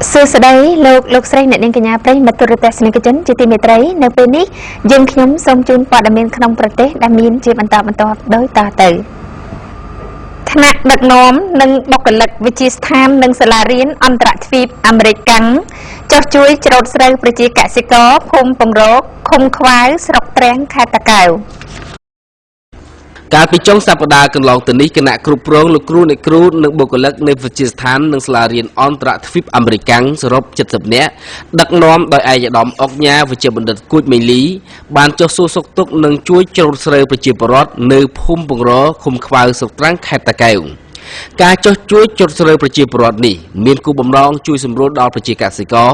សួស្តីលោកស្រីអ្នកនាងកញ្ញាប្រិយមិត្តទូរទស្សនិកជនជាទីមេត្រីនៅពេលនេះយើងខ្ញុំសូមជូនព័ត៌មានក្នុងប្រទេសដែលមានជាបន្តដោយតទៅថ្នាក់ដឹកនាំនិងបុគ្គលិកវិទ្យាស្ថាននិងសាលារៀនអន្តរទ្វីបអាមេរិកកាំងចុះជួយច្រូតស្រូវប្រជាកសិករភូមិពងរកឃុំខ្វាវស្រុកត្រាំងខេត្តតាកែវកាលពីចុងសប្តាហ៍កន្លងទៅនេះគណៈគ្រប់គ្រងលោកគ្រូអ្នកគ្រូនិងបុគ្គលិកនៃវិទ្យាស្ថាននិងសាលារៀនអន្តរទ្វីបអាមេរិកកាំងសរុប70នាក់ដឹកនាំដោយឯកឧត្តមអុកញ៉ាវិជ្ជបណ្ឌិតគួចមេលីបានចុះសួរសុខទុក្ខនិងជួយច្រូតស្រូវប្រជាពលរដ្ឋនៅភូមិពងរឃុំខ្វាវស្រុកត្រាំងខេត្តតាកែវការចុះជួយច្រូតស្រូវប្រជាពលរដ្ឋនេះមានគោលបំណងជួយសម្រួលដល់ប្រជាកសិករ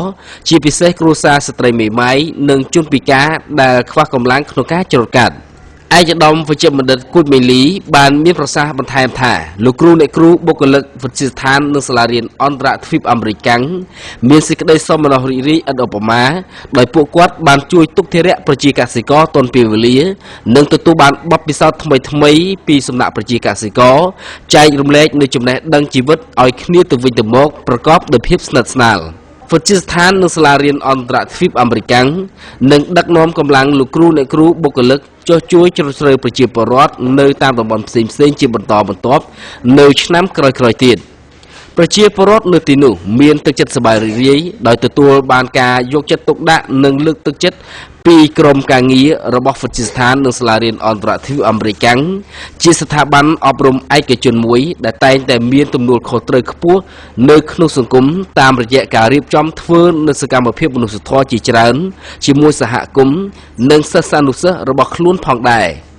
ជាពិសេសគ្រួសារស្ត្រីមេម៉ាយនិងជនពិការដែលខ្វះកម្លាំងក្នុងការច្រូតកាត់ឯកឧត្តមវិជ្ជបណ្ឌិតគួចមេលីបានមានប្រសាសន៍បន្ថែមថាលោកគ្រូអ្នកគ្រូបុគ្គលិកវិទ្យាស្ថាននិងសាលារៀនអន្តរទ្វីបអាមេរិកកាំងមានសេចក្តីសោមនស្សរីករាយឥតឧបមាដោយពួកគាត់បានជួយទុកធិរៈប្រជាកសិករទាន់ពេលវេលានិងទទួលបានបទពិសោធន៍ថ្មីពីសំណាក់ប្រជាកសិករចែករំលែកនូវចំណេះដឹងជីវិតឲ្យគ្នាទៅវិញទៅមកប្រកបដោយភាពស្និទ្ធស្នាលវិទ្យាស្ថាននិងសាលារៀនអន្តរទ្វីបអាមេរិកកាំងនឹងដឹកនាំកម្លាំងលោកគ្រូអ្នកគ្រូបុគ្គលិកចុះជួយច្រូតស្រូវប្រជាពលរដ្ឋនៅតាមតំបន់ផ្សេងៗជាបន្តបន្ទាប់នៅឆ្នាំក្រោយៗទៀតប្រជាពលរដ្ឋនៅទីនោះមានទឹកចិត្តសប្បាយរីករាយដោយទទួលបានការយកចិត្តទុកដាក់និងលើកទឹកចិត្តពីក្រុមការងាររបស់វិទ្យាស្ថាននិងសាលារៀនអន្តរទ្វីបអាមេរិកកាំងជាស្ថាប័នអប់រំឯកជនមួយដែលតែងតែមានទំនួលខុសត្រូវខ្ពស់នៅក្នុងសង្គមតាមរយៈការរៀបចំធ្វើនូវសកម្មភាពមនុស្សធម៌ជាច្រើនជាមួយសហគមន៍និងសិស្សានុសិស្សរបស់ខ្លួនផងដែរ